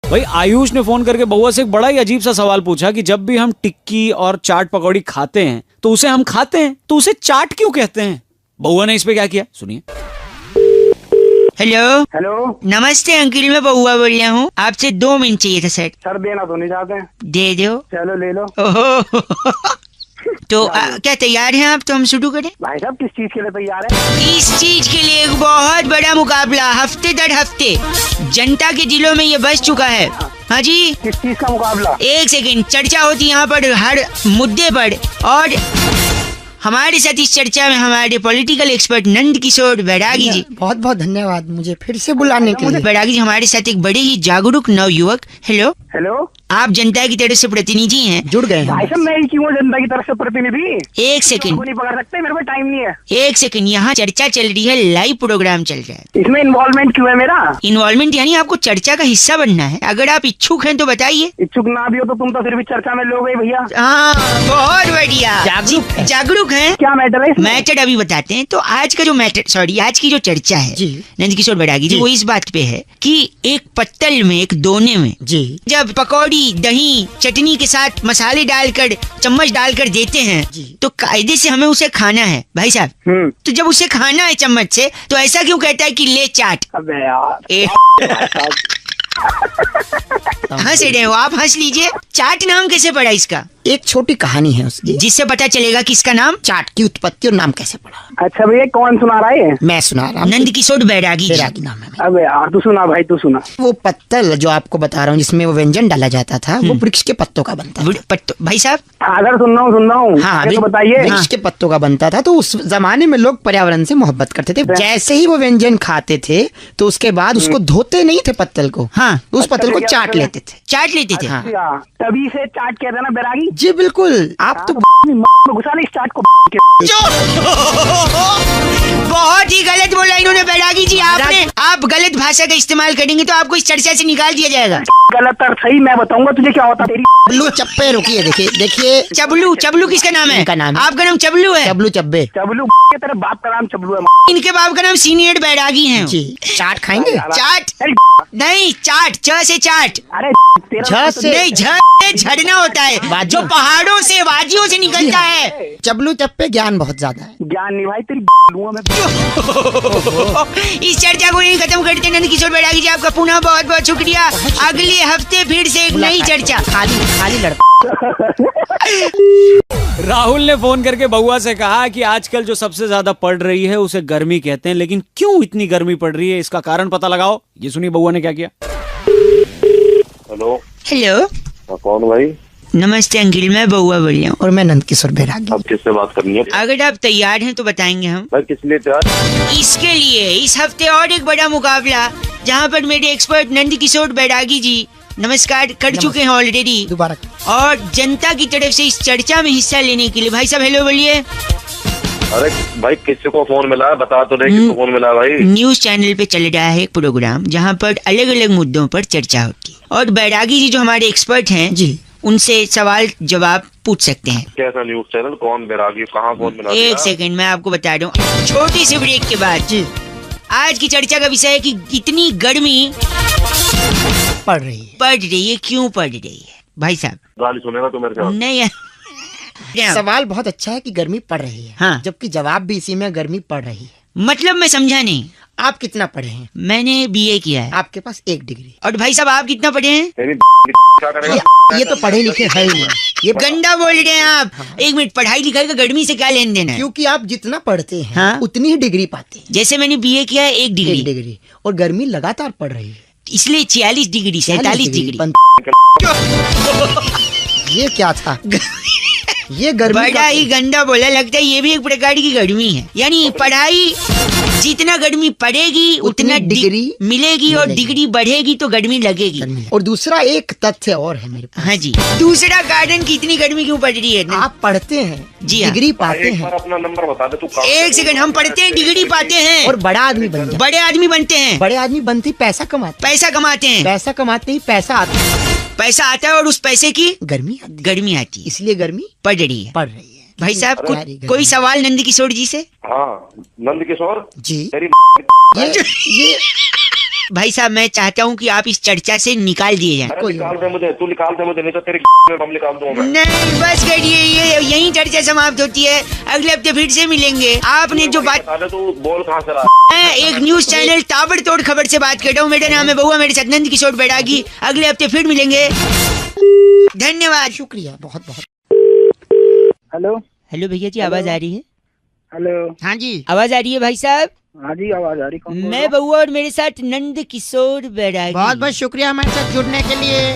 भाई आयुष ने फोन करके बउआ से एक बड़ा ही अजीब सा सवाल पूछा कि जब भी हम टिक्की और चाट पकौड़ी खाते हैं तो उसे हम खाते हैं तो उसे चाट क्यों कहते हैं। बउआ ने इस पे क्या किया सुनिए। हेलो हेलो, नमस्ते अंकिल, मैं बउआ बोल रहा हूँ। आपसे 2 मिनट चाहिए था सर। सर देना तो नहीं चाहते हैं। दे दो। चलो ले लो। ओहो तो क्या तैयार हैं आप? तो हम शुरू करें। भाई साहब किस चीज के लिए तैयार है? इस चीज के लिए एक बहुत बड़ा मुकाबला हफ्ते दर हफ्ते जनता के दिलों में ये बस चुका है। हाँ जी, किस चीज का मुकाबला? 1 सेकंड। चर्चा होती है यहाँ पर हर मुद्दे पर, और हमारे साथ इस चर्चा में हमारे पॉलिटिकल एक्सपर्ट नंद किशोर बैरागी जी। बहुत बहुत धन्यवाद मुझे फिर से बुलाने के लिए। बैरागी जी हमारे साथ एक बड़े ही जागरूक नवयुवक। हेलो, हेलो, आप जनता की तरफ से प्रतिनिधि हैं। जुड़ गए हैं। भाई साहब मैं ही क्यों जनता की तरफ से प्रतिनिधि? 1 सेकंड, नहीं पकड़ सकते, मेरे पास टाइम नहीं है। 1 सेकंड। यहाँ चर्चा चल रही है, लाइव प्रोग्राम चल रहा है। इसमें इन्वॉल्वमेंट क्यों है मेरा? इन्वॉल्वमेंट यानी आपको चर्चा का हिस्सा बनना है। अगर आप इच्छुक हैं तो बताइए। इच्छुक ना भी हो तो तुम तो फिर भी चर्चा में लोगे भैया। हाँ, बहुत बढ़िया। जागरूक हैं। क्या मैटर है इसमें? मैटर अभी बताते हैं। तो आज का जो मैटर, सॉरी, आज की जो चर्चा है जी। नंद किशोर बैरागी जी, जी। वो इस बात पे है कि एक पत्तल में, एक दोने में जी जब पकौड़ी दही चटनी के साथ मसाले डालकर चम्मच डालकर देते हैं जी। तो कायदे से हमें उसे खाना है भाई साहब। तो जब उसे खाना है चम्मच से तो ऐसा क्यों कहता है कि ले चाट? अबे यार ए, हंस रहे हो आप, हंस लीजिए। चाट नाम कैसे पड़ा इसका? एक छोटी कहानी है उसकी, जिससे पता चलेगा कि इसका नाम चाट की उत्पत्ति और नाम कैसे पड़ा। अच्छा भैया कौन सुना रहा है? मैं सुना रहा हूँ। नंद किशोर बैरागी जी। बैरागी नाम है मेरा। अबे यार तू सुना भाई, तू सुना। वो पत्तल जो आपको बता रहा हूँ जिसमें वो व्यंजन डाला जाता था वो वृक्ष के पत्तों का बनता था। भाई साहब अगर सुन रहा हूँ हाँ, तो बताइए। वृक्ष के पत्तों का बनता था। तो उस जमाने में लोग पर्यावरण से मोहब्बत करते थे। जैसे ही वो व्यंजन खाते थे तो उसके बाद उसको धोते नहीं थे पत्तल को। हाँ, उस पत्तल को चाट लेते थे। चाट लेते थे। हाँ। अच्छा, तभी से चाट कहते हैं ना बैरागी? जी बिल्कुल। आप तो घुसा ले इस चाट को। बहुत ही गलत बोला इन्होंने बैरागी जी। आपने आप गलत भाषा का इस्तेमाल करेंगे तो आपको इस चर्चा से निकाल दिया जाएगा। गलत और सही मैं बताऊंगा तुझे क्या होता तेरी। चबलू चप्पे, रुकिए देखिए देखिए। चबलू, चबलू किसका नाम है? इनका नाम है। आपका नाम चबलू है? चबलू चब्बे। चबलू के तेरे बाप का नाम चबलू है। इनके बाप का नाम सीनियर बैरागी है। जी। चाट खाएंगे? चाट नहीं, चाट, च से चाट। अरे झ से नहीं, झ से झरना होता है जो पहाड़ों से वादियों से निकलता है। चबलू चप्पे ज्ञान बहुत ज्यादा है। ज्ञान नहीं भाई तेरी लूंगा मैं। इस चर्चा को यही खत्म करते हैं। नंद किशोर बैरागी जी आपका पुनः बहुत बहुत शुक्रिया। अगले हफ्ते फिर से एक नई चर्चा। खाली खाली लड़का। राहुल ने फोन करके बउआ से कहा कि आजकल जो सबसे ज्यादा पड़ रही है उसे गर्मी कहते हैं, लेकिन क्यों इतनी गर्मी पड़ रही है इसका कारण पता लगाओ। ये सुनिए बउआ ने क्या किया। हेलो, हेलो, कौन भाई? नमस्ते अंकिल, मैं बउआ बोल रहा हूँ। और मैं नंद किशोर बैरागी। अब किससे बात करनी है? अगर आप तैयार हैं तो बताएंगे हम। भाई किस लिए तैयार? इसके लिए इस हफ्ते और एक बड़ा मुकाबला जहाँ पर मेरे एक्सपर्ट नंद किशोर बैरागी जी नमस्कार कर चुके हैं ऑलरेडी, दोबारा। और जनता की तरफ से इस चर्चा में हिस्सा लेने के लिए। भाई साहब हेलो बोलिए। अरे भाई किसी को फोन मिला है? बता तो नहीं किसको फोन मिला है भाई? न्यूज चैनल पे चल रहा है एक प्रोग्राम जहाँ पर अलग अलग मुद्दों पर चर्चा होती है, और बैरागी जी जो हमारे एक्सपर्ट हैं जी उनसे सवाल जवाब पूछ सकते हैं। कैसा न्यूज चैनल? कौन बैरागी? कहाँ फोन मिला? 1 सेकंड मैं आपको बता दूं, छोटी सी ब्रेक के बाद। जी। आज की चर्चा का विषय है कि इतनी गर्मी पड़ रही है। क्यों पड़ रही है भाई साहब? गाली सुनेगा तो मेरे से? नहीं सवाल बहुत अच्छा है कि गर्मी पड़ रही है। हाँ। जबकि जवाब भी इसी में, गर्मी पड़ रही है। मतलब मैं समझा नहीं। आप कितना पढ़े हैं? मैंने बीए किया है। आपके पास 1 डिग्री। और भाई साहब आप कितना पढ़े हैं? तेरी क्या करेगा? ये तो पढ़े लिखे है ही नहीं। ये गंदा बोल रहे हैं आप। 1 मिनट, पढ़ाई लिखाई का गर्मी से क्या लेन देन है? क्योंकि आप जितना पढ़ते हैं हाँ? उतनी ही डिग्री पाते हैं। जैसे मैंने बीए किया है 1 1 डिग्री, डिग्री। और गर्मी लगातार पड़ रही है। इसलिए 46 डिग्री 47 डिग्री। ये क्या था? ये गर्मी बड़ा ही गंदा बोला। लगता है ये भी एक प्रकार की गर्मी है। यानी पढ़ाई जितना गर्मी पड़ेगी उतना डिग्री मिलेगी, और डिग्री बढ़ेगी तो गर्मी लगेगी। और दूसरा एक तथ्य और है मेरे पास। हाँ जी, दूसरा कारण की इतनी गर्मी क्यों पड़ रही है? आप पढ़ते हैं, जी हाँ। डिग्री पाते एक बार हैं अपना नंबर बता दे तू। 1 सेकंड, हम पढ़ते हैं, डिग्री पाते हैं, और बड़ा आदमी बन जाते बड़े आदमी बनते हैं, बड़े आदमी बनते ही पैसा कमाते पैसा कमाते हैं, पैसा कमाते ही पैसा आता है, पैसा आता है, और उस पैसे की गर्मी आती गर्मी आती है। इसलिए गर्मी पड़ रही है। पड़ रही है। भाई साहब अरे कोई सवाल नंद किशोर जी से? हाँ, नंद किशोर जी। तेरी ये भाई साहब मैं चाहता हूँ कि आप इस चर्चा से निकाल दिए जाएं। अरे निकाल दे मुझे, तू निकाल दे मुझे, नहीं तो तेरे में बम निकाल दूंगा मैं। नहीं बस करिए, ये यही चर्चा समाप्त होती है। अगले हफ्ते फिर से मिलेंगे। आपने जो बात, बता दे, तू बोल कहाँ से रहा। मैं एक न्यूज चैनल ताबड़तोड़ खबर से बात कर रहा हूँ। मेरा नाम है बउआ, मेरे साथ नंद किशोर बैरागी। अगले हफ्ते फिर मिलेंगे। धन्यवाद। शुक्रिया बहुत बहुत। हेलो हेलो भैया जी, आवाज आ रही है? हेलो। हाँ जी, आवाज आ रही है भाई साहब? हाँ जी आवाज आ रही। कौन बोल रहा मैं बउआ और मेरे साथ नंद किशोर बैरागी। बहुत बहुत शुक्रिया हमारे साथ जुड़ने के लिए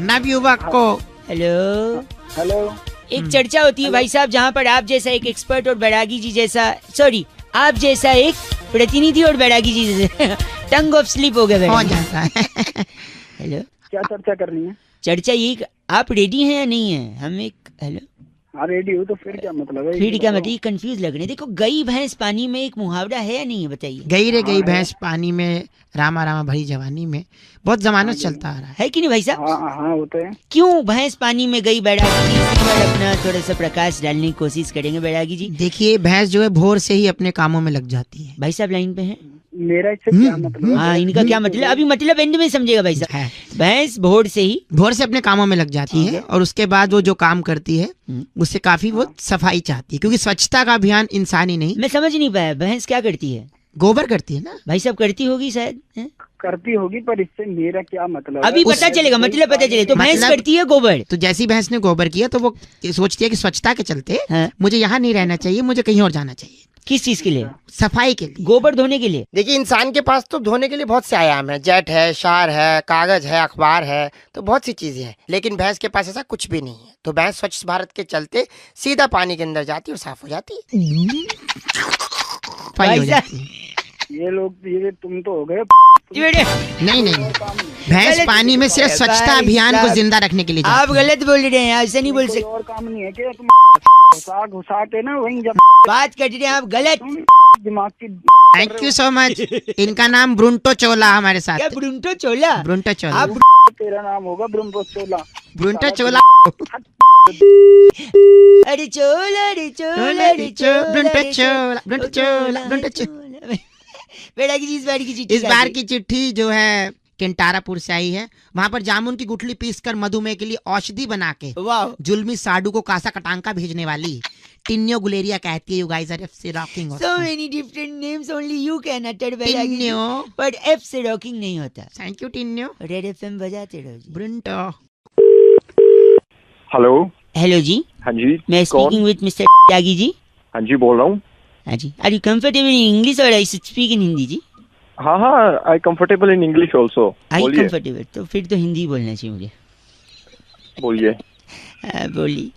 नवयुवक को। हेलो। है? हेलो। एक चर्चा होती है भाई साहब, जहाँ पर आप जैसा एक एक्सपर्ट और बैरागी जी जैसा, सॉरी आप जैसा एक प्रतिनिधि और बैरागी जी जैसा टंग ऑफ स्लिप हो गया हो बैरागी। जाता है। क्या चर्चा करनी है? चर्चा ये कि आप रेडी हैं या नहीं है? हम एक, हेलो, हाँ रेडी हूँ। तो फिर क्या मतलब है? फिर क्या मतलब, कंफ्यूज लग रहे हैं। देखो, गई भैंस पानी में एक मुहावरा है या नहीं है, बताइए। गई रे गई भैंस पानी में, रामा रामा भरी जवानी में, बहुत जमानों से चलता आ रहा है। है कि नहीं भाई साहब? हाँ हाँ वो तो है। क्यों भैंस पानी में गई बैरागी जी? इस पर अपना थोड़ा सा प्रकाश डालने की कोशिश करेंगे बैरागी जी। देखिए भैंस जो है भोर से ही अपने कामों में लग जाती है। भाई साहब लाइन पे हैं? मेरा इससे क्या मतलब है? हाँ, इनका क्या मतलब, अभी मतलब एंड में समझेगा भाई साहब। है। भैंस भोर से ही, भोर से अपने कामों में लग जाती है और उसके बाद वो जो काम करती है उससे काफी वो सफाई चाहती है, क्योंकि स्वच्छता का अभियान इंसानी नहीं, मैं समझ नहीं पाया, भैंस क्या करती है? गोबर करती है ना। भाई साहब करती होगी शायद, हैं? करती होगी, पर इससे मेरा क्या मतलब है? अभी पता चलेगा, मतलब पता चले। तो भैंस मतलब- करती है गोबर। तो जैसी भैंस ने गोबर किया तो वो सोचती है कि स्वच्छता के चलते हाँ। मुझे यहाँ नहीं रहना चाहिए, मुझे कहीं और जाना चाहिए, किस चीज के लिए? सफाई के लिए। गोबर धोने के लिए? देखिए इंसान के पास तो धोने के लिए बहुत से आयाम है, जेट है, शार है, कागज है, अखबार है, तो बहुत सी चीजें हैं। लेकिन भैंस के पास ऐसा कुछ भी नहीं है। तो भैंस स्वच्छ भारत के चलते सीधा पानी के अंदर जाती है और साफ हो जाती है। सफाई हो भाई जाती है। ये लोग, ये तुम तो हो गए। जी बेटे, नहीं नहीं, भैंस गलत- पानी में सिर्फ स्वच्छता भाई अभियान को साहब, जिंदा रखने के लिए आप जाती है। गलत बोल रहे हैं, ऐसा नहीं बोल कोई सकते। और काम नहीं है क्या? तुम घुसा घुसा के ना वहीं जब बात कर रहे हैं आप गलत। तुम दिमाग की थैंक यू सो मच। इनका नाम ब्रुंटो चोला हमारे क्या साथ। ब्रुंटो चोला? ब्रुंटो चोला। आप तेरा नाम होगा ब्रह्मचोला। ब्रुंटो चोला। अरे चोला, अरे चोला, अरे चोला, ब्रुंटो चोला, ब्रुंटो चोला, ब्रुंटो चोला। बैरागी जी, इस बार की चिट्ठी इस बार की चिट्ठी जो है केंटारापुर से आई है। वहाँ पर जामुन की गुठली पीसकर मधुमेह के लिए औषधि बना के वाह, जुल्मी साडू को कासा कटांका भेजने वाली टिन्यो गुलेरिया कहती है, यू गाइस आर एफ से rocking. so many different names only you can utter Bairagi ji, Tinyo. but F से रॉकिंग नहीं होता। Thank you Tinyo. Red FM बजाते रहो जी। ब्रुंटो। हेलो। हेलो जी, हाँ जी। मैं कौन? Speaking with mister Tyagi ji. हाँ जी बोल रहा हूँ। हाँ जी, are you comfortable in English और I should speak in Hindi ji? हाँ हाँ, I comfortable in English also. I बोलिए कंफर्टेबल, तो फिर तो हिंदी बोलना चाहिए मुझे। बोलिए। हाँ, बोलिए।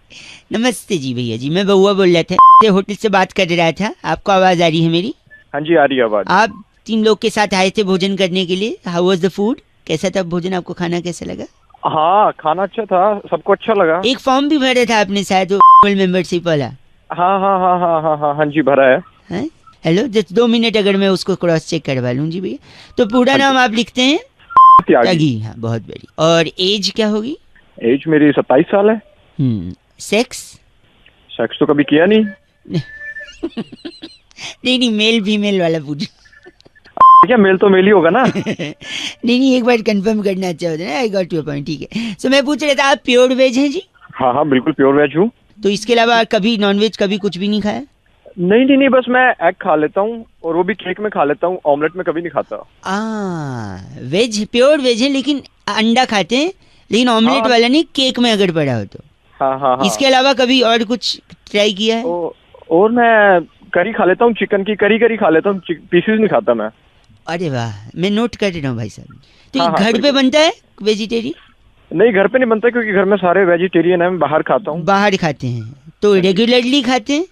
नमस्ते जी भैया जी, मैं बउआ बोल रहा था, होटल से बात कर रहा था। आपको आवाज आ रही है मेरी? हाँ जी आ रही है आवाज। आप 3 लोग के साथ आए थे भोजन करने के लिए। How was the food? कैसा था भोजन? आपको खाना कैसा लगा? हाँ खाना अच्छा था, सबको अच्छा लगा। एक फॉर्म भी भरा था आपने शायद, वो मेंबरशिप वाला। हाँ हाँ हाँ हाँ हाँ हाँ हाँ जी भरा है। हैं? हेलो, जस्ट 2 मिनट अगर मैं उसको क्रॉस चेक करवा लूँ जी भैया। तो पूरा नाम आप लिखते हैं? त्यागी। त्यागी, हाँ बहुत बड़ी। और एज क्या होगी? एज मेरी 27 साल है। सेक्स? सेक्स तो कभी किया नहीं। नहीं, मेल फीमेल वाला पूछ। क्या मेल तो मेल ही होगा ना। नहीं, एक बार कंफर्म करना अच्छा होता है ना। आई गॉट योर पॉइंट, ठीक है। सो मैं पूछ रहा था, आप प्योर वेज हैं जी? हाँ हाँ बिल्कुल प्योर वेज हूँ। तो इसके अलावा कभी नॉन वेज कभी कुछ भी नहीं खाया? नहीं नहीं नहीं, बस मैं एग खा लेता हूँ और वो भी केक में खा लेता हूँ, ऑमलेट में कभी नहीं खाता। वेज, प्योर वेज है लेकिन अंडा खाते हैं, लेकिन ऑमलेट हाँ। वाला नहीं, केक में अगर पड़ा हो तो। हाँ हाँ हाँ। इसके अलावा कभी और कुछ ट्राई किया है? और मैं करी खा लेता हूँ, चिकन की करी खा लेता हूँ, पीसेस नहीं खाता मैं। अरे वाह, मैं नोट कर रहा हूँ भाई साहब। तो हाँ, ये हाँ, घर पे बिल्कुल। बनता है वेजिटेरियन? नहीं घर पे नहीं बनता, क्योंकि घर में सारे वेजिटेरियन है, मैं बाहर खाता हूँ। बाहर खाते हैं? तो रेगुलरली खाते हैं?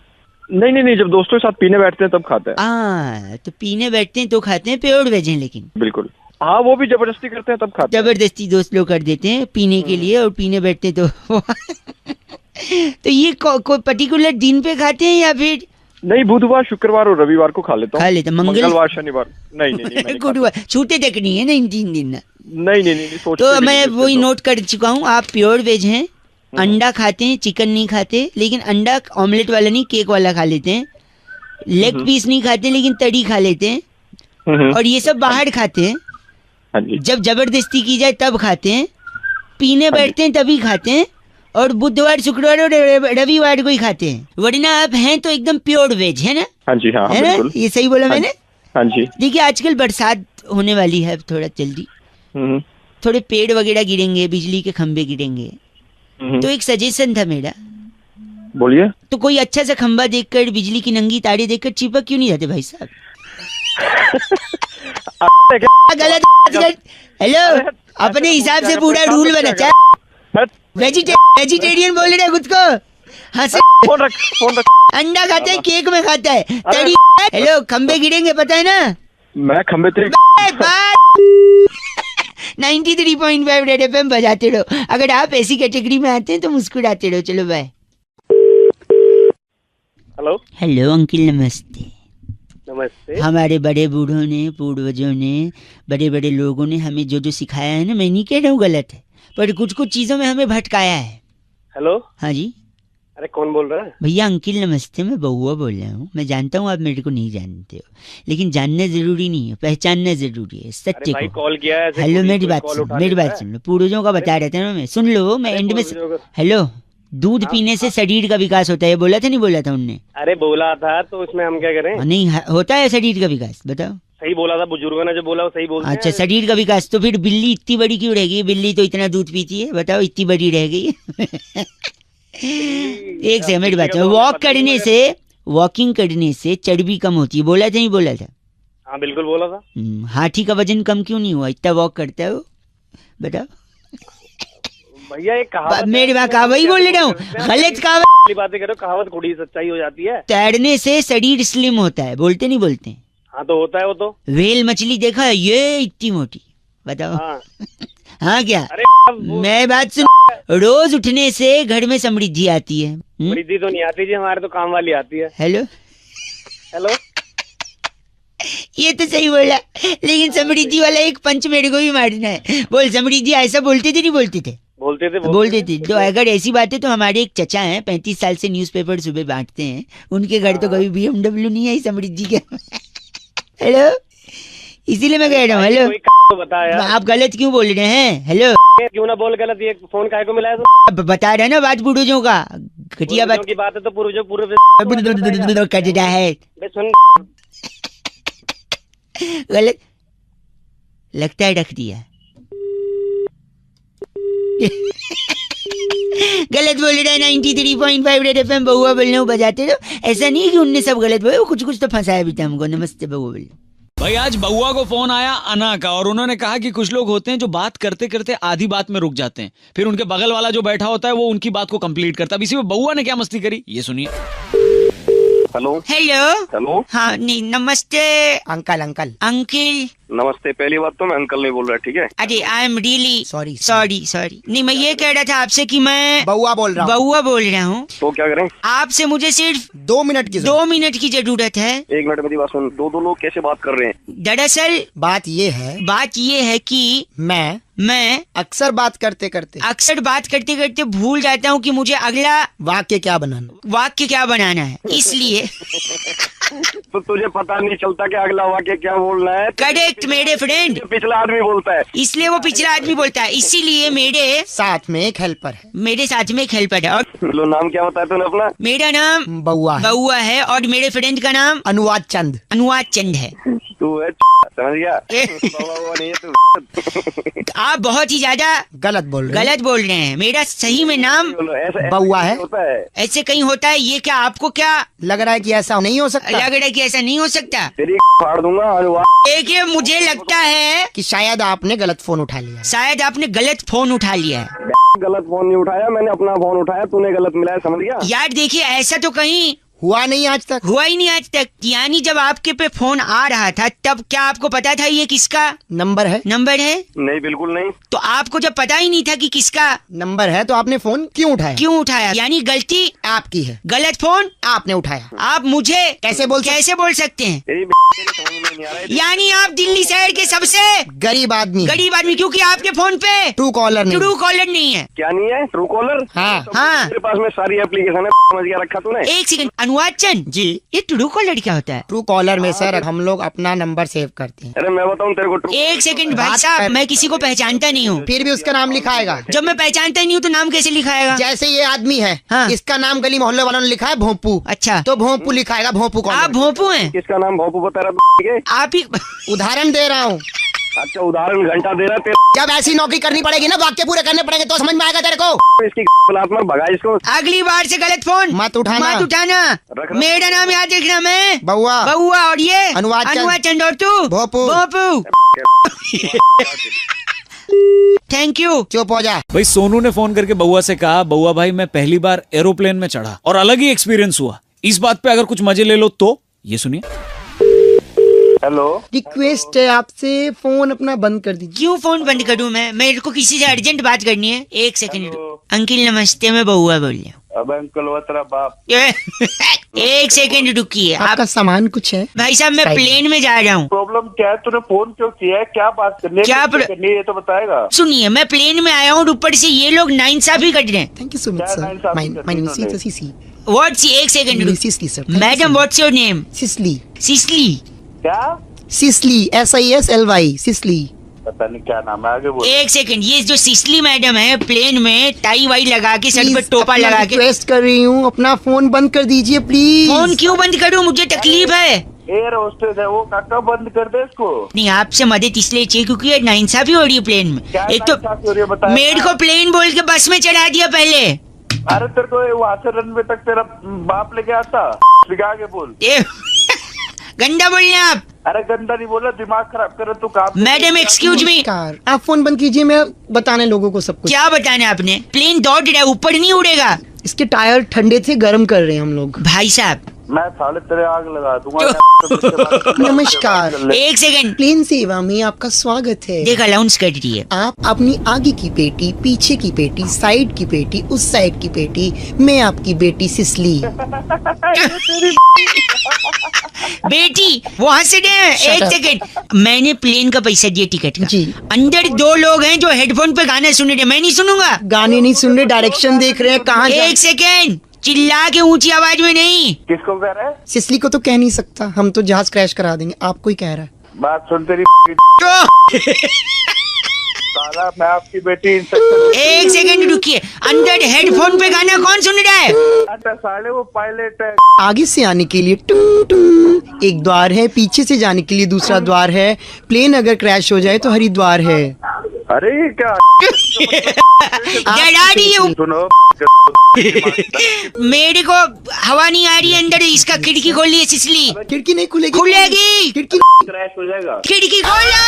नहीं नहीं नहीं, जब दोस्तों के साथ पीने बैठते हैं तब खाते हैं। तो पीने बैठते हैं तो खाते हैं, प्योर वेज हैं लेकिन? बिल्कुल हाँ, वो भी जबरदस्ती करते हैं तब खाते हैं। जबरदस्ती दोस्त लोग कर देते हैं पीने के लिए, और पीने बैठते हैं तो तो ये कोई पर्टिकुलर दिन पे खाते हैं या फिर? नहीं, बुधवार शुक्रवार और रविवार को खा लेता हूँ। खा लेते हैं, मंगलवार शनिवार नहीं नहीं नहीं, मैं नहीं खाता। गुरुवार छूटे तक नहीं है ना इन 3 दिन ना। नहीं नहीं नहीं, सोचते तो भी मैं नहीं वही तो। नोट कर चुका हूँ, आप प्योर वेज हैं, अंडा खाते हैं, चिकन नहीं खाते, लेकिन अंडा ऑमलेट वाला नहीं, केक वाला खा लेते हैं, लेग पीस नहीं खाते लेकिन तड़ी खा लेते हैं, और ये सब बाहर खाते हैं। हाँ जी। जब जबरदस्ती की जाए तब खाते हैं, पीने बैठते हैं तभी खाते हैं, और बुधवार शुक्रवार और रविवार को ही खाते हैं, वरना आप हैं तो एकदम प्योर वेज, है ना? हाँ जी। हाँ है ना? बिल्कुल। ये सही बोला मैंने? हाँ जी। देखिए आजकल बरसात होने वाली है थोड़ा जल्दी, थोड़े पेड़ वगैरह गिरेंगे, बिजली के खंभे गिरेंगे, तो एक सजेशन था मेरा। बोलिए। तो कोई अच्छा सा खंभा देखकर, बिजली की नंगी तारे देखकर चिपक क्यों नहीं जाते भाई साहब? गलत। हेलो, अपने हिसाब से पूरा रूल बना। चाहे वेजिटेरियन बोल रहे खुद को, हंसे। फोन रख। अंडा खाता है, केक में खाता है, तड़ी। हेलो, खंबे गिरेंगे पता है ना? मैं खंबे तेरे 93.5 रेड एफएम बजाते रहो। अगर आप ऐसी कैटेगरी में आते हैं तो मुस्कुराते रहो। चलो बाय। हेलो अंकिल, नमस्ते। नमस्ते। हमारे बड़े बूढ़ों ने, पूर्वजों ने, बड़े बड़े लोगों ने हमें जो जो सिखाया है ना, मैं नहीं कह रहा हूँ गलत है, पर कुछ कुछ चीजों में हमें भटकाया है। हेलो। हाँ जी। अरे कौन बोल रहा है? भैया अंकिल नमस्ते, मैं बहुआ बोल रहा हूँ। मैं जानता हूँ आप मेरे को नहीं जानते हो, लेकिन जानना जरूरी नहीं है, पहचानना जरूरी है सत्य को। कॉल किया है। हेलो, मेरी बात सुन लो। पूर्वजों का बता रहा था ना मैं, सुन लो, मैं एंड में। हेलो, दूध पीने से शरीर का विकास होता है, बोला था नहीं बोला था उनने? अरे बोला था, तो उसमें हम क्या करें? नहीं होता है शरीर का विकास, बताओ। सही बोला था, बुजुर्गों ने जो बोला वो सही बोलते हैं। अच्छा, शरीर का विकास। तो फिर बिल्ली इतनी बड़ी क्यों रह गई? बिल्ली तो इतना दूध पीती है, बताओ, इतनी बड़ी रह गई। एक से मेरी बात, वॉकिंग करने से चर्बी कम होती है, बोला था नहीं बोला था? हाँ बिल्कुल बोला था। हाथी का वजन कम क्यों नहीं हुआ? इतना वॉक करता है वो, बताओ। भैया एक कहावत, मेरी बात वही बोल रहा हूँ, गलत कहावत बातें करो। कहावत थोड़ी सच्चाई हो जाती है। तैरने से शरीर स्लिम होता है, बोलते नहीं बोलते? हाँ तो होता है वो तो। व्हेल मछली देखा है, ये इतनी मोटी, बताओ। हाँ क्या? मैं बात सुन, रोज उठने से घर में समृद्धि आती है। समृद्धि तो नहीं आती जी, हमारे तो काम वाली आती है। हेलो। ये तो सही बोला, लेकिन समृद्धि वाला एक पंच मेरे को भी मारना है। बोल समृद्धि, ऐसा बोलते थे नहीं बोलते थे? बोलते थे। तो अगर ऐसी बात है तो हमारे एक चचा हैं, 35 साल से न्यूज़पेपर सुबह बांटते हैं, उनके घर तो कभी BMW नहीं आई समृद्धि के। हेलो, इसीलिए मैं कह रहा हूँ। हेलो, तो बता यार, आप गलत क्यों बोल रहे हैं? हेलो, क्यों ना बोल गलत, ये फोन काहे को मिला है? तो बता रहे ना बात पूर्वजों का, घटिया बात की बात है तो पूर्वजों कटता है। सुन, गलत लगता है, रख दिया। गलत बोल रहा है। 93.5 रेड एफएम बहुआ बोल रहे हो, बजाते रहो। ऐसा नहीं है कि उनने सब गलत बोले, कुछ कुछ तो फंसाया भी था हमको। नमस्ते बहुआ बोल। भाई आज बउआ को फोन आया अना का, और उन्होंने कहा कि कुछ लोग होते हैं जो बात करते करते आधी बात में रुक जाते हैं, फिर उनके बगल वाला जो बैठा होता है वो उनकी बात को कंप्लीट करता है। अब इसी में बउआ ने क्या मस्ती करी, ये सुनिए। हेलो। हेलो। हाँ नहीं, नमस्ते अंकल। नमस्ते। पहली बात तो मैं अंकल नहीं बोल रहा, ठीक है? अरे आई एम रियली सॉरी। नहीं, मैं ये कह रहा था आपसे कि मैं बउआ बोल रहा हूँ। तो क्या करें? आपसे मुझे सिर्फ 2 मिनट की जरूरत है। 1 मिनट मेरी बात सुन। दो लोग कैसे बात कर रहे हैं? दरअसल बात ये है कि मैं अक्सर बात करते करते भूल जाता हूँ कि मुझे अगला वाक्य क्या बनाना है, इसलिए तो तुझे पता नहीं चलता कि अगला वाक्य क्या बोलना है? करेक्ट मेरे फ्रेंड, पिछला आदमी बोलता है, इसलिए वो पिछला आदमी बोलता है। इसीलिए मेरे साथ में एक हेल्पर है। और लो, नाम क्या बताया तूने अपना? मेरा नाम बउआ है, और मेरे फ्रेंड का नाम अनुवाद चंद है। तू है समझ गया? बाबा नहीं है तू। आप बहुत ही ज्यादा गलत बोल रहे हैं। मेरा सही में नाम बउआ है। ऐसे कहीं होता है ये? क्या आपको क्या लग रहा है कि ऐसा नहीं हो सकता? तेरी फाड़ दूंगा। देखिए, मुझे लगता है कि शायद आपने गलत फोन उठा लिया है। गलत फोन नहीं उठाया मैंने, अपना फोन उठाया, तूने गलत मिलाया, समझ गया? यार देखिए, ऐसा तो कहीं हुआ ही नहीं आज तक। यानी जब आपके पे फोन आ रहा था तब क्या आपको पता था ये किसका नंबर है? नहीं, बिल्कुल नहीं। तो आपको जब पता ही नहीं था कि किसका नंबर है तो आपने फोन क्यों उठाया? यानी गलती आपकी है, गलत फोन आपने उठाया। आप मुझे कैसे बोल सकते हैं? यानी आप दिल्ली शहर के सबसे गरीब आदमी, क्योंकि आपके फोन पे ट्रू कॉलर नहीं है। क्या नहीं है? True collar? हाँ। मेरे पास में सारी एप्लीकेशन है, समझ गया? रखा तूने? एक सेकंड, अनुवाद चंद जी। ये ट्रू कॉलर क्या होता है? ट्रू कॉलर में सर हम लोग अपना नंबर सेव करते हैं। अरे मैं बताऊं तेरे को एक सेकंड भाई साहब, मैं किसी को पहचानता नहीं हूँ। फिर भी उसका नाम लिखा आएगा। जब मैं पहचानता नहीं हूँ तो नाम कैसे लिखाएगा? जैसे ये आदमी है, हाँ। इसका नाम गली मोहल्ले वालों ने लिखा है भोंपू। अच्छा, तो भोंपू लिखा आएगा, भोंपू आप कॉलर। भोंपू हैं? किसका नाम भोपू बता रहा है? आप ही उदाहरण दे रहा हूँ। अच्छा उदाहरण घंटा दे रहा तेरे जब ऐसी नौकरी करनी पड़ेगी ना, वाक्य पूरे करने पड़ेंगे तो समझ में आएगा तेरे को। इसकी में भगा इसको। अगली बार से गलत फोन मत उठाना। मत उठाना। रखना। मेरा नाम याद रखना। मैं बउआ। बउआ और ये अनुवाद चंद और तू भोपू। भोपू। Thank you. चुप हो जा। भाई सोनू ने फोन करके बउआ से कहा, बउआ भाई मैं पहली बार एरोप्लेन में चढ़ा और अलग ही एक्सपीरियंस हुआ, इस बात पे अगर कुछ मजे ले लो तो। ये सुनिए। हेलो, रिक्वेस्ट है आपसे, फोन अपना बंद कर दीजिए। क्यों फोन बंद करूं मैं? मेरे को किसी से अर्जेंट बात करनी है। एक सेकंड। अंकिल नमस्ते, मैं बउआ बोल रही हूँ। अब अंकल वो तेरा बाप। एक सेकंड रुकिए आप। आपका सामान कुछ है? भाई साहब मैं साइड में। प्लेन में जा रहा हूँ। प्रॉब्लम क्या है? तूने फोन क्यों किया है? क्या बात करनी क्या करनी है ये तो बताएगा। सुनिए, मैं प्लेन में आया हूँ, ऊपर से ये लोग नाइंसाफी कर रहे हैं। थैंक यू सो मच क्या सर। नाइंसाफी माय करनी नेम उन्होंने? Is CC. व्हाट्स एक second CC sir. Madam, what's your name? Sisly. Sisly. क्या? Sisly, SISLY, Sisly. पता नहीं क्या नाम है, आगे बोल। एक सेकंड, ये जो सिसली मैडम है प्लेन में टाई वाई लगा के, सर पे टोपा लगा के। रिक्वेस्ट कर रही हूँ, अपना फोन बंद कर दीजिए प्लीज। फोन क्यों बंद करूं? मुझे तकलीफ है। एयर होस्टेस है वो, काका बंद कर दे इसको। नहीं, आपसे मदद इसलिए चाहिए क्योंकि ये नाइंसाफी हो रही है प्लेन में। क्या एक तो नाइंसाफी हो रही है बताया? मेरे को प्लेन बोल के बस में चढ़ा दिया पहले। अरे तेरे को वहाँ से रनवे तक तेरा बाप लेके आता। आगे बोल। गंदा बोल रहे हैं आप। अरे गंदा नहीं बोला, दिमाग खराब कर तू काम। Madam excuse me. नमस्कार, आप फोन बंद कीजिए, मैं बताने लोगों को सब कुछ। क्या बताना आपने? प्लेन दौड़ रहा है, ऊपर नहीं उड़ेगा। इसके टायर ठंडे थे, गर्म कर रहे हैं हम लोग। भाई साहब मैं साले तेरे आग लगा दूंगा। नमस्कार। एक सेकंड, प्लेन सेवा में आपका स्वागत है। देख अलाउंस कर रही है। आप अपनी आगे की पेटी, पीछे की पेटी, साइड की पेटी, उस साइड की पेटी, मैं आपकी बेटी सिसली। बेटी वो हंस रहे हैं। Shut एक up. सेकंड, मैंने प्लेन का पैसा दिया टिकट का। जी। अंदर दो लोग हैं जो हेडफोन पे गाना सुन रहे हैं, मैं नहीं सुनूंगा। गाने नहीं सुन रहे, डायरेक्शन देख रहे हैं कहाँ जा। एक सेकंड, चिल्ला के ऊंची आवाज में नहीं। किसको कह रहा है? सिसली को तो कह नहीं सकता, हम तो जहाज क्रैश करा देंगे। आपको ही कह रहा है। बात सुन तेरी। तो साला मैं आपकी बेटी इंस्ट्रक्टर। एक सेकंड रुकिए, अंदर हेडफोन पे गाना कौन सुन रहा है? अच्छा साले वो पायलट है। आगे से आने के लिए टुंग टुंग एक द्वार है, पीछे से जाने के लिए दूसरा द्वार है। प्लेन अगर क्रैश हो जाए तो हरिद्वार है। अरे ये क्या डरा रही है। सुनो। मेरे को हवा नहीं आ रही है अंदर, इसका खिड़की खोलिए सिसली। खिड़की नहीं खुलेगी। खुलेगी। खिड़की क्रैश हो जाएगा। खिड़की खोलो।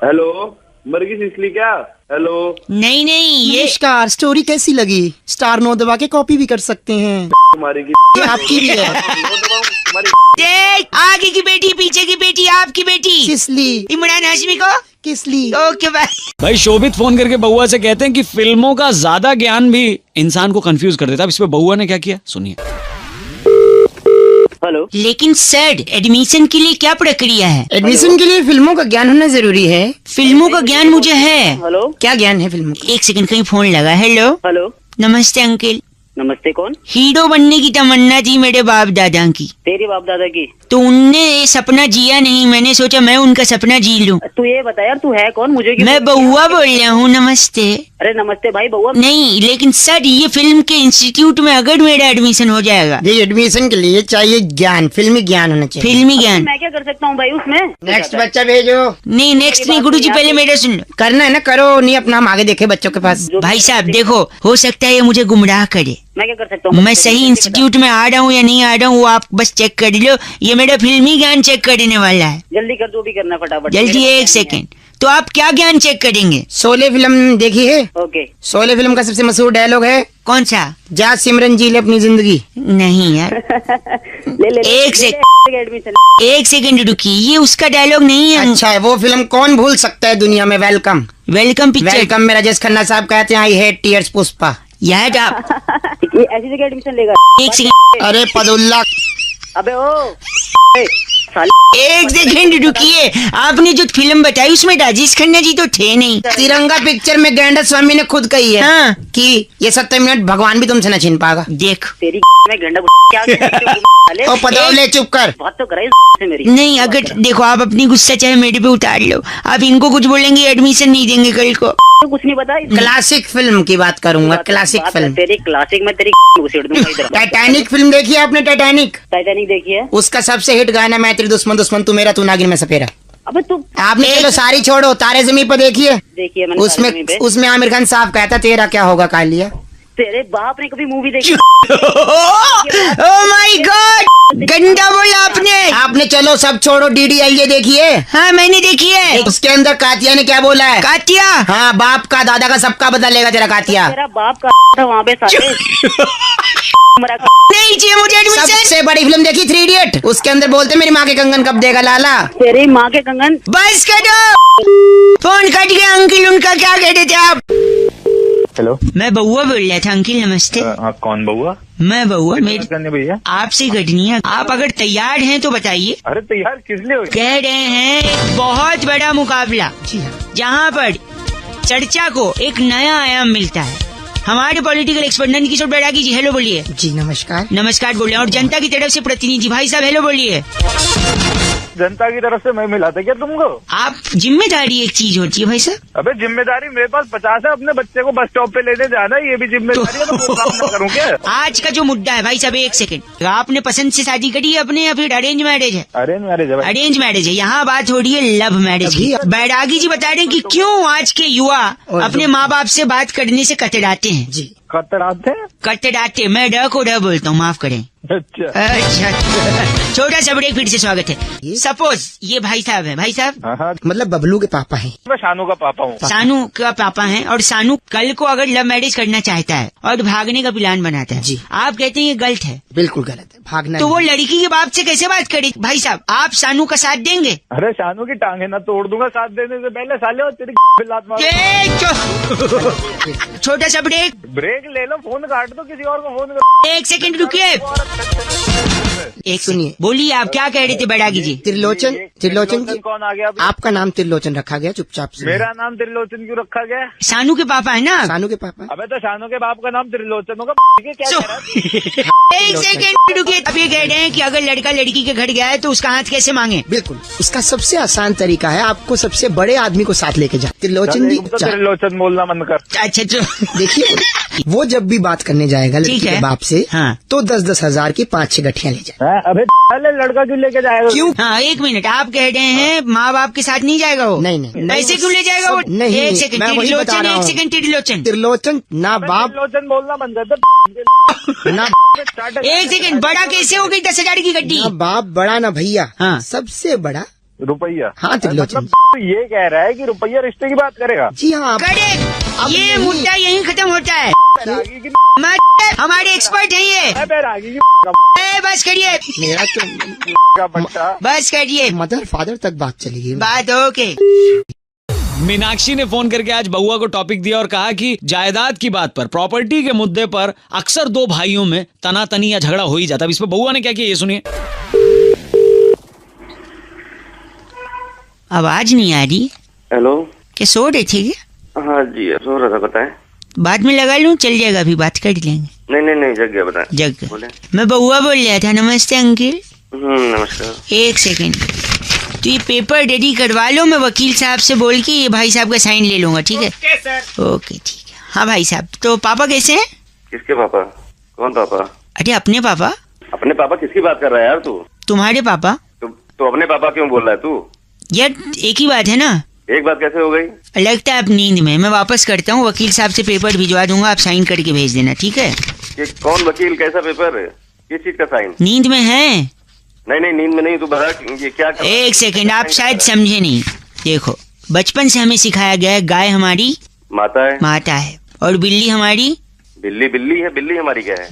हेलो, मर गई इसलिए क्या? हेलो। नहीं नहीं, ये नमस्कार, स्टोरी कैसी लगी? स्टार 9 दबा के कॉपी भी कर सकते हैं। तुम्हारी की ये आपकी भी है। तुम्हारी देख, आगे की बेटी, पीछे की बेटी, आपकी बेटी सिसली। इमरान हाशमी को। किसली? Okay bye. भाई शोभित फोन करके बउआ से कहते हैं कि फिल्मों का ज्यादा ज्ञान भी इंसान को कंफ्यूज कर देता है। अब इस पे बउआ ने क्या किया सुनिए। हेलो। लेकिन सर, एडमिशन के लिए क्या प्रक्रिया है? एडमिशन के लिए फिल्मों का ज्ञान होना जरूरी है। फिल्मों का ज्ञान मुझे है। हेलो। क्या ज्ञान है फिल्मों का? एक सेकंड, कहीं फोन लगा। Hello, hello. नमस्ते अंकल। नमस्ते, कौन? हीरो बनने की तमन्ना थी मेरे बाप दादा की, तेरी बाप दादा की? तो उनने ये सपना जिया नहीं, मैंने सोचा मैं उनका सपना जी लूं। तू ये बता यार, तू है कौन? मुझे क्यों? मैं बउआ बोल रहा हूँ। नमस्ते। अरे नमस्ते भाई, बउआ नहीं, लेकिन सर ये फिल्म के इंस्टीट्यूट में अगर मेरा एडमिशन हो जाएगा। ये एडमिशन के लिए चाहिए ज्ञान, फिल्मी ज्ञान होना चाहिए। फिल्मी ज्ञान। मैं क्या कर सकता हूँ भाई उसमें? नेक्स्ट बच्चा भेजो। नहीं नेक्स्ट नहीं गुरुजी, पहले मेरा सुन लो। करना है ना, करो, नहीं अपना हम आगे देखे बच्चों के पास। भाई साहब देखो, हो सकता है ये मुझे गुमराह करे। मैं क्या कर सकता हूँ? मैं सही इंस्टीट्यूट में आ रहा हूँ या नहीं आ रहा हूँ वो आप बस चेक कर लो। ये मेरा फिल्मी ज्ञान चेक करने वाला है। जल्दी कर, जो भी करना फटाफट। जल्दी, एक सेकंड। तो आप क्या ज्ञान चेक करेंगे? शोले फिल्म देखी है? ओके। शोले फिल्म का सबसे मशहूर डायलॉग है, कौन सा? जा सिमरन जी ले अपनी जिंदगी। नहीं यार, ले एक एडमिशन। एक सेकंड रुकिए, ये उसका डायलॉग नहीं है। अच्छा है, वो फिल्म कौन भूल सकता है दुनिया में। Welcome welcome picture. वेलकम में राजेश खन्ना साहब कहते हैं आई हेट टीयर्स पुष्पा। यार आप ये ऐसी जगह एडमिशन लेगा? एक सेकंड। अरे पदुल्ला। अबे ओ साले। एक सेकंड रुकिए, आपने जो फिल्म बताई उसमें राजेश खन्ना जी तो थे नहीं। तिरंगा पिक्चर में गैंडा स्वामी ने खुद कही है हाँ। कि ये 70 मिनट भगवान भी तुमसे न छीन पाएगा। देख तेरी में गंडा क्या साले। ओ पदौले चुप कर। बात तो कराई से मेरी। नहीं, अगर देखो आप अपनी गुस्सा चाहे मेरे पे उतार लो, आप इनको कुछ बोलेंगे एडमिशन नहीं देंगे कल को। तो कुछ नहीं पता। क्लासिक फिल्म की बात करूंगा, क्लासिक बात फिल्म। तेरी क्लासिक में तेरी घुसेड़ दूंगा इधर। टाइटैनिक फिल्म देखी है आपने? टाइटैनिक, टाइटैनिक देखी है? उसका सबसे हिट गाना मैं तेरी दुश्मन दुश्मन तू मेरा तू नागिन में सपेरा। अबे तू आपने चलो सारी छोड़ो, तारे जमीन पर देखिए। देखिए मैंने उसमें सारे पे। उसमें आमिर खान साहब कहता तेरा क्या होगा कालिया। तेरे बाप ने कभी मूवी देखी? ओह माय गॉड, गंदा बोला आपने। आपने चलो सब छोड़ो DDLJ देखिए। हाँ मैंने देखी है। उसके अंदर कातिया ने क्या बोला है? कातिया? हाँ, बाप का दादा का सबका बदला लेगा तेरा कातिया। तेरा बाप का था वहाँ पे साले। मरा का। नहीं चाहिए मुझे एडमिशन। सबसे बड़ी फिल्म देखी 3 इडियट, उसके अंदर बोलते मेरी माँ के कंगन कब देगा लाला। तेरी माँ के कंगन। बस करो, फोन कट गया। अंकिल उनका क्या कह रहे थे आप? हेलो, मैं बउआ बोल रहा था। अंकिल नमस्ते। आप कौन बउआ? मैं बउआ, मेरी करने भैया। आपसे कटनी है। आप अगर तैयार हैं तो बताइए। अरे तैयार किस लिए हुई? कह रहे हैं एक बहुत बड़ा मुकाबला जहाँ पर चर्चा को एक नया आयाम मिलता है। हमारे पॉलिटिकल एक्सपर्ट नंदकिशोर बैरागी जी हेलो बोलिए। जी नमस्कार। नमस्कार बोल रहे हैं। और जनता की तरफ से प्रतिनिधि भाई साहब हेलो बोलिए। जनता की तरफ से मैं मिला था क्या तुमको? आप जिम्मेदारी एक चीज होती है भाई साहब। अबे जिम्मेदारी मेरे पास 50 है, अपने बच्चे को बस स्टॉप पे लेने जाना है, ये भी जिम्मेदारी है, तो वो काम ना करूँ क्या? आज का जो मुद्दा है भाई साहब, एक सेकंड, आपने पसंद से शादी करी है अपने या फिर अरेंज मैरिज है? अरेंज मैरिज है भाई। अरेंज मैरिज है। यहाँ बात हो रही है लव मैरिज की। बैरागी जी बता रहे हैं कि क्यों आज के युवा अपने माँ बाप से बात करने से कतराते हैं। जी कतराते हैं? कतराते, मैं ड को ड बोलता हूँ, माफ करें। अच्छा अच्छा, छोटा सा ब्रेक, फिर से स्वागत है। सपोज ये भाई साहब है, भाई साहब हाँ हाँ, मतलब बबलू के पापा हैं। मैं शानू का पापा हूँ। सानू का पापा हैं और सानू कल को अगर लव मैरिज करना चाहता है और भागने का प्लान बनाता है जी। आप कहते हैं ये गलत है, बिल्कुल गलत है, भागना तो वो नहीं। लड़की के बाप से कैसे बात करे? भाई साहब आप सानू का साथ देंगे? अरे शानू की टांगे ना तोड़ दूंगा साथ देने से पहले साले, और तेरी लात मार। छोटा सा ब्रेक, ब्रेक ले लो, फोन काट दो, किसी और को फोन करो। एक सेकंड रुकिए। एक सुनिए। बोलिए, आप क्या कह रहे थे बैरागी जी? त्रिलोचन, त्रिलोचन जी, कौन आ गया अभी? आपका नाम त्रिलोचन रखा गया, चुपचाप से। मेरा नाम त्रिलोचन क्यों रखा गया? सानू के पापा है ना? सानू के पापा। अबे तो शानू के बाप का नाम त्रिलोचन होगा। क्या सो- कह रहा है? एक सेकंड रुकिए। अब ये कह रहे हैं कि अगर लड़का लड़की के घर गया है तो उसका हाथ कैसे मांगे? बिल्कुल, उसका सबसे आसान तरीका है आपको सबसे बड़े आदमी को साथ लेके जा। त्रिलोचन जी, तो त्रिलोचन बोलना मन कर। अच्छा तो देखिए वो जब भी बात करने जाएगा लड़की ठीक है। के बाप से, हाँ। तो 10-10 हजार की 5-6 गठियां ले जाए। हाँ, अबे साले लड़का क्यों लेके जाएगा? क्यों? हाँ एक मिनट, आप कह रहे हैं माँ बाप के साथ नहीं जाएगा वो? नहीं, नहीं। ऐसे क्यों ले जाएगा वो? नहीं, एक सेकंड, मैं वही बता त्रिलोचन, रहा एक हूँ। सेकंड त्रिलोचन, त्रिलोचन ना बाप त्रिलोचन बोलना बंद कर दे। ना एक सेकंड, बड़ा कैसे हो गई 10,000 की गड्डी? ना बाप बड़ा ना भैया, हाँ। सबसे बड़ा रुपया। हाँ त्रिलोचन। मतलब ये कह रहा है कि रुपया रिश्ते की बात करेगा। जी हाँ। करेक्ट, अब ये नहीं। मुद्दा यहीं खत्म होता है। बैरागी की हमारे एक्सपर्ट हैं ये। बैरागी की बस करिए, मेरा तो का बच्चा। बस करिए, मदर फादर तक बात चली गई। बात ओके। मीनाक्षी ने फोन करके आज बउआ को टॉपिक दिया और कहा कि जायदाद की बात पर, प्रॉपर्टी के मुद्दे पर अक्सर दो भाइयों में तनातनी या झगड़ा हो ही जाता है। इस पर बउआ ने क्या किया ये सुनिए। आवाज नहीं आ रही, हेलो। क्या सो रहे थे क्या? हाँ जी, सो रहा था, बताएं। बाद में लगा लूं, चल जाएगा, अभी बात कर लेंगे। नहीं जग गया, बताएं। जग बोले। मैं बउआ बोल रहा था। नमस्ते अंकिल। नमस्कार। एक सेकंड, तो ये पेपर रेडी करवा लो, मैं वकील साहब से बोल के ये भाई साहब का साइन ले लूंगा, ठीक है? ओके ठीक है। हाँ भाई साहब, तो पापा कैसे हैं? किसके पापा? कौन पापा? अरे अपने पापा। अपने पापा किसकी बात कर रहा है यार तू? तुम्हारे पापा। तो अपने पापा क्यों बोल रहा है तू? यार एक ही बात है ना। एक बात कैसे हो गई? लगता है आप नींद में। मैं वापस करता हूँ, वकील साहब से पेपर भिजवा दूंगा, आप साइन करके भेज देना, ठीक है? ये कौन वकील, कैसा पेपर है, किस चीज का साइन? नींद में है? नहीं नींद में नहीं, तू बता ये क्या कर... एक सेकंड, आप शायद समझे नहीं। देखो, बचपन से हमें सिखाया गया है गाय हमारी माता है, माता है, और बिल्ली हमारी बिल्ली है। बिल्ली हमारी क्या है?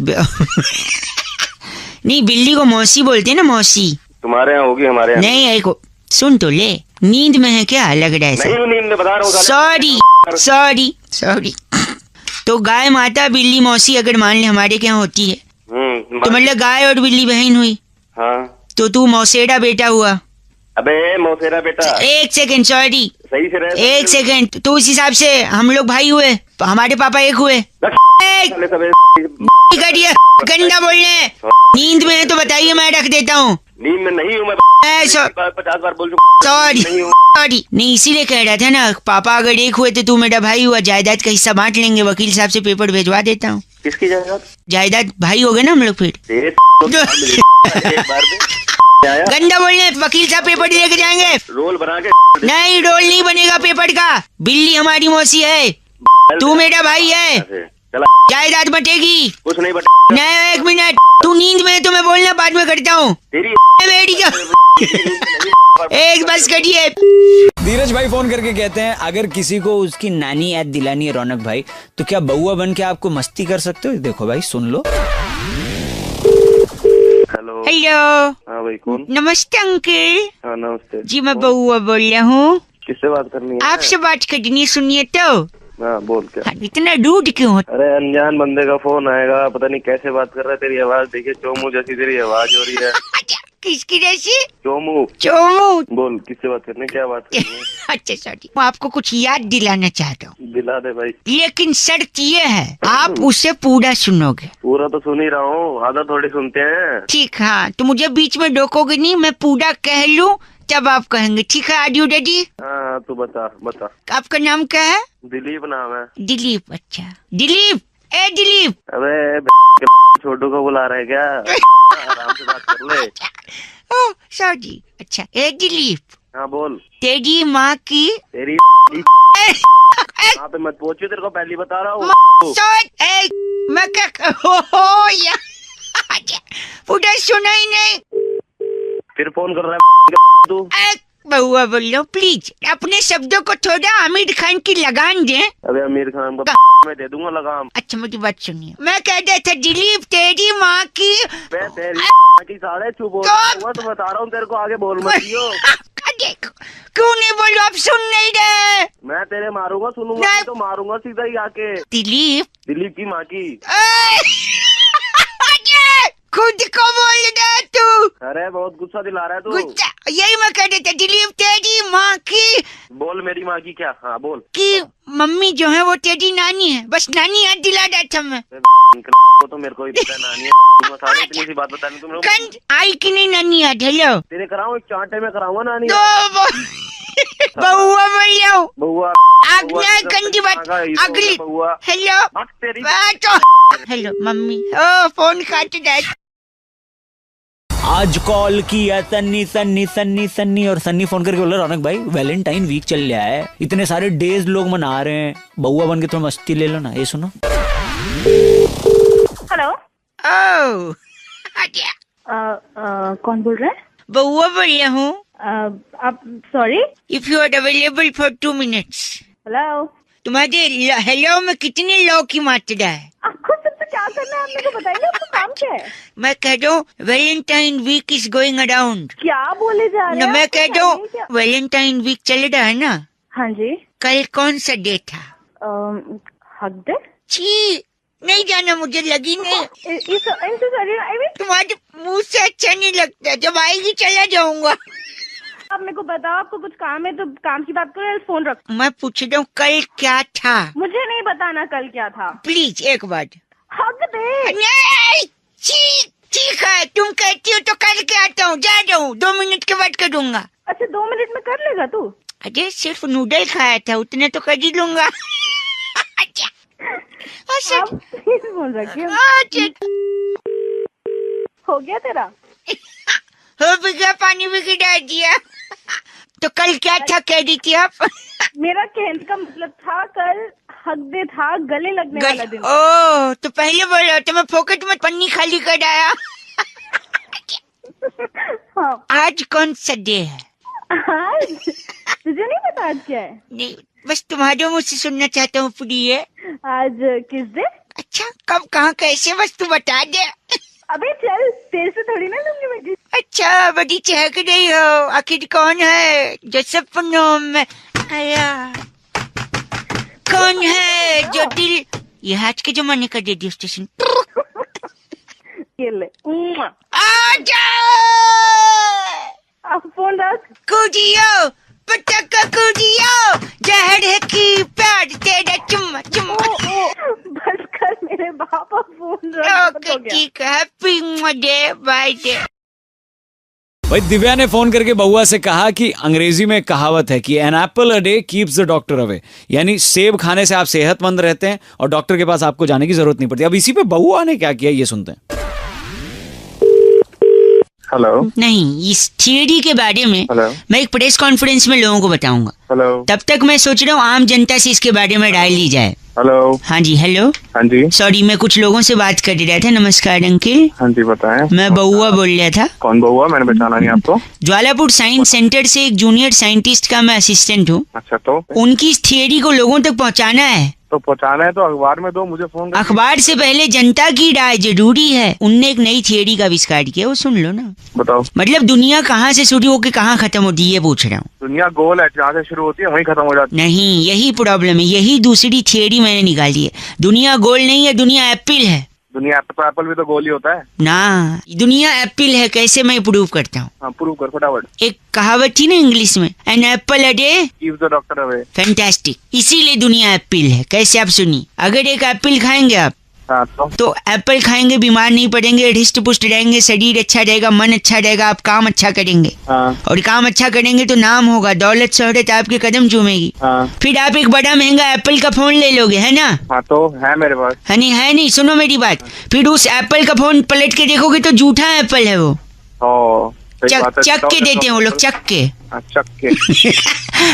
नहीं, बिल्ली को मौसी बोलते हैं ना, मौसी। तुम्हारे यहाँ होगी, हमारे यहाँ नहीं, एक सुन तो ले। नींद में है क्या? लग रहा है नहीं हूँ, नींद में बता रहा हूँ। सॉरी। तो गाय माता, बिल्ली मौसी अगर मान ले हमारे क्या होती है, तो मतलब गाय और बिल्ली बहन हुई। हाँ। तो तू मौसेरा बेटा हुआ। अबे मौसेरा बेटा, एक सेकंड, सॉरी, सही से रहे। एक सेकंड, तो उस हिसाब से हम लोग भाई हुए, हमारे पापा एक हुए। गंदा बोलने, नींद में है तो बताइए, मैं रख देता हूँ। नींद में नहीं हूँ मैं, 50 बार बोल सॉरी नहीं हूँ। सॉरी, नहीं इसीलिए कह रहा था ना, पापा अगर एक हुए तो तू मेरा भाई हुआ, जायदाद का हिस्सा बांट लेंगे, वकील साहब से पेपर भेजवा देता हूँ। किसकी जायदाद? जायदाद भाई हो गए ना हम लोग फिर। गंदा बोलने, वकील साहब पेपर लेके जाएंगे। रोल बना के नहीं, रोल नहीं बनेगा पेपर का, बिल्ली हमारी मौसी है, तू मेरा भाई है, जायदाद बटेगी। कुछ नहीं बट। नहीं, एक मिनट, तू नींद में है तो मैं बोलना बाद में करता हूँ। मेरी एक बस करिए। धीरज भाई फोन करके कहते हैं अगर किसी को उसकी नानी याद दिलानी है रौनक भाई, तो क्या बउआ बन के आपको मस्ती कर सकते हो? देखो भाई सुन लो। हेलो। हेलो। हाँ भाई, कौन? नमस्ते अंकल। हाँ नमस्ते जी मैं बउआ बोल रहा हूँ। किससे बात करनी है? आपसे बात करनी, सुनिए तो। हाँ बोल। क्या? हाँ, इतना रूड क्यों हो? अरे अनजान बंदे का फोन आएगा, पता नहीं कैसे बात कर रहा है। तेरी आवाज देखिए, चोमू जैसी तेरी आवाज हो रही है। किसकी जैसी? चोमू। चोमू। बोल, किससे बात करनी है? क्या बात करनी है? अच्छा सॉरी, मैं आपको कुछ याद दिलाना चाहता हूँ। दिला दे भाई। लेकिन शर्त ये है, आप उसे पूरा सुनोगे। पूरा तो सुन ही रहा हूँ, आधा थोड़ी सुनते हैं। ठीक, हाँ, तो मुझे बीच में रोकोगे नहीं, मैं पूरा कह लूँ तब आप कहेंगे, ठीक है? Are you ready? हाँ तू बता बता। आपका नाम क्या है? दिलीप नाम है। दिलीप। अच्छा दिलीप, ए दिलीप। अबे छोटू को बुला रहे क्या? आराम से बात कर ले। Oh sorry. अच्छा, ए दिलीप। हाँ बोल। तेरी माँ की तेरी वहाँ पे मत पहुंचियो, तेरे को पहले बता रहा हूँ। मैं क्या पूरा सुना ही नहीं। फिर फोन कर रहा है तू। बउआ बोल लो, प्लीज अपने शब्दों को थोड़ा आमिर खान की लगान दे। अबे आमिर खान को मैं दे दूंगा लगाम। अच्छा मेरी बात सुनिए, मैं कह रहा था दिलीप तेरी माँ की। तेरी साढ़े चुप हो तो बता रहा हूँ तेरे को, आगे बोल मत दियो। क्यों नहीं बोलो, आप सुन नहीं रहे? मैं तेरे मारूंगा, सुनूंगा तो मारूंगा सीधा ही आके। दिलीप की माँ की। खुद को बोल रहा तू। अरे बहुत गुस्सा दिला रहा है तू। गुस्सा, यही मैं कह रहा था, दिलीप तेरी माँ की। बोल मेरी माँ की क्या? हाँ बोल। कि मम्मी जो है वो तेरी नानी है, बस नानी याद दिला रहा था मैं। तो मेरे को ही पता नानी है, सारे इतनी सी बात बताने तुम आई कि नहीं नानी याद? हेलो तेरे कराऊं, एक चांटे में कराऊंगा नानी। बउआ बोल रहा हूँ। बउआ आज्ञा गंदी बात अगली। Hello hello mummy. ओ फोन काट दे। आज कॉल किया सन्नी सन्नी सन्नी सन्नी, और सन्नी फोन करके बोला रौनक भाई वैलेंटाइन वीक चल रहा है, इतने सारे डेज लोग मना रहे हैं, बउआ बन के थोड़ा मस्ती ले लो ना। ये सुनो। हेलो। ओह कौन बोल रहा है? बउआ बोल रहा हूँ। आप sorry, if you are available for 2 minutes। Hello. तुम्हारे हेलो में कितने लौ की मात्रा है? आपको सबसे क्या करना है, आप मेरे को बताइए, आपको काम क्या है? मैं कह रहा हूँ Valentine week is going around. क्या बोले जा रहे हैं? मैं कह रहा हूँ वैलेंटाइन वीक चल रहा है ना। हाँ जी। कल कौन सा डे था? हक डे। छी, नहीं जाना, मुझे लगी नहीं। तुम्हारे मुंह से अच्छा नहीं लगता, जब आएगी चला जाऊंगा। आप मेरे को बताओ, आपको कुछ काम है तो काम की बात करो या फोन रखो। मैं पूछ रहा हूँ कल क्या था? मुझे नहीं बताना कल क्या था। प्लीज एक बार। हक डे। ठीक है, तुम कहती हो तो करके आता हूँ, जा रहा हूँ, 2 मिनट के बाद करूंगा। अच्छा 2 मिनट में कर लेगा तू? अरे सिर्फ नूडल खाया था, उतने तो कर ही लूंगा। बोल रखिए। हो गया तेरा? हो भी गया, पानी भी गिरा दिया। तो कल क्या था कह रही थी आप? मेरा कहने का मतलब था कल हक डे था, गले लगने वाला दिन। ओह तो पहले बोलो तो मैं पॉकेट में पन्नी खाली कर आया। हाँ। आज कौन सा डे है? आज तुझे नहीं पता आज क्या है? नहीं, बस तुम्हारे मुझ से सुनना चाहता हूँ। फ्री है आज किस डे? अच्छा कब कहाँ कैसे, बस तू बता दे। अबे चल, तेरे से थोड़ी ना लूंगी बेटी। अच्छा बड़ी चहक रही हो, आखिर कौन है जो सपनों में आया? कौन है जो दिल, ये आज के जमाने का रेडियो स्टेशन। ये ले उम्मा। आजा अब फोन रख। कूदियो पटका कूदियो, जहर है की प्यार तेरा चुम्मा चुम्मा। बस कर मेरे बाबा, फोन रख। ओके ठीक है, हैप्पी डे बाय डे। भाई दिव्या ने फोन करके बउआ से कहा कि अंग्रेजी में कहावत है कि an apple a day keeps the doctor away, यानी सेब खाने से आप सेहतमंद रहते हैं और डॉक्टर के पास आपको जाने की जरूरत नहीं पड़ती। अब इसी पे बउआ ने क्या किया ये सुनते हैं। हेलो। नहीं, इस थियरी के बारे में हेलो। मैं एक प्रेस कॉन्फ्रेंस में लोगों को बताऊंगा। हेलो। तब तक मैं सोच रहा हूँ आम जनता से इसके बारे में राय ली जाए। हेलो। हाँ जी, हेलो। हाँ जी। सॉरी, मैं कुछ लोगों से बात कर रहा था। नमस्कार अंकिल। हाँ जी बताएं। मैं बउआ बोल रहा था। कौन बउआ? मैंने पहचाना नहीं आपको। ज्वालापुर साइंस सेंटर से एक जूनियर साइंटिस्ट का मैं असिस्टेंट हूँ। अच्छा, तो उनकी इस थियरी को लोगों तक पहुँचाना है। तो पहुंचाना है तो अखबार में दो, मुझे फोन कर। अखबार से पहले जनता की राय जरूरी है। उनने एक नई थियरी का आविष्कार किया, वो सुन लो ना। बताओ। मतलब दुनिया कहाँ से शुरू होकर कहाँ खत्म होती है, ये पूछ रहा हूँ। दुनिया गोल है, जहाँ से शुरू होती है वहीं खत्म हो जाती है। नहीं, यही प्रॉब्लम है। यही दूसरी थियरी मैंने निकाली है। दुनिया गोल नहीं है, दुनिया एप्पल है। दुनिया एप्पल भी तो गोल ही होता है ना, दुनिया एप्पल है। कैसे मैं प्रूव करता हूँ। हाँ, प्रूव कर फटाफट। एक कहावत थी ना इंग्लिश में, an apple a day keeps the doctor away. Fantastic. इसीलिए दुनिया एप्पल है। कैसे आप सुनिए, अगर एक एप्पल खाएंगे आप हाँ, तो एप्पल खाएंगे, बीमार नहीं पड़ेंगे, हृष्ट पुष्ट रहेंगे, शरीर अच्छा रहेगा, मन अच्छा रहेगा, आप काम अच्छा करेंगे। हाँ, और काम अच्छा करेंगे तो नाम होगा, दौलत शोहरत आपके कदम चूमेगी। हाँ, फिर आप एक बड़ा महंगा एप्पल का फोन ले लोगे, है ना। हाँ, तो है मेरे पास। है नहीं, सुनो मेरी बात। फिर उस एप्पल का फोन पलट के देखोगे तो झूठा एप्पल है वो। ओ, सही बात है। चक के देते हैं वो लोग, चक के। हाँ, चक के।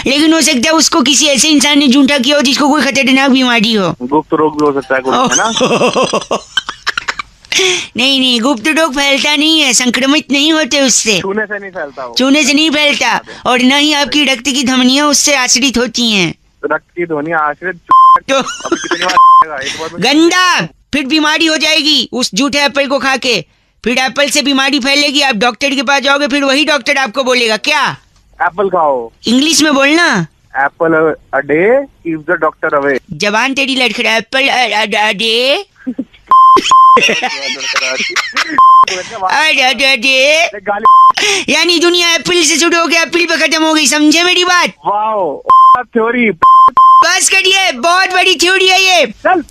लेकिन हो सकता है उसको किसी ऐसे इंसान ने झूठा किया हो जिसको कोई खतरनाक बीमारी हो। गुप्त रोग भी हो सकता है कुछ, है ना। नहीं, गुप्त रोग फैलता नहीं है, संक्रमित नहीं होते उससे। छूने से नहीं फैलता वो। छूने से नहीं फैलता, और न ही आपकी रक्त की धमनियां उससे आश्रित होती हैं। रक्त की ध्वनियां आश्रित। तो अभी कितनी बार एक बार में। गंदा, फिर बीमारी हो जाएगी उस झूठे एप्पल को खा के। फिर एप्पल से बीमारी फैलेगी, आप डॉक्टर के पास जाओगे, फिर वही डॉक्टर आपको बोलेगा क्या, एप्पल खाओ। इंग्लिश में बोलना। Apple a day keeps the doctor away. जबान तेरी लड़खड़ा। एप्पल अ डे यानी दुनिया एप्पल से शुरू हो गया, एप्पल पे खत्म हो गई। समझे मेरी बात? Wow, theory. बस करिए, बहुत बड़ी थ्योरी है ये। चल।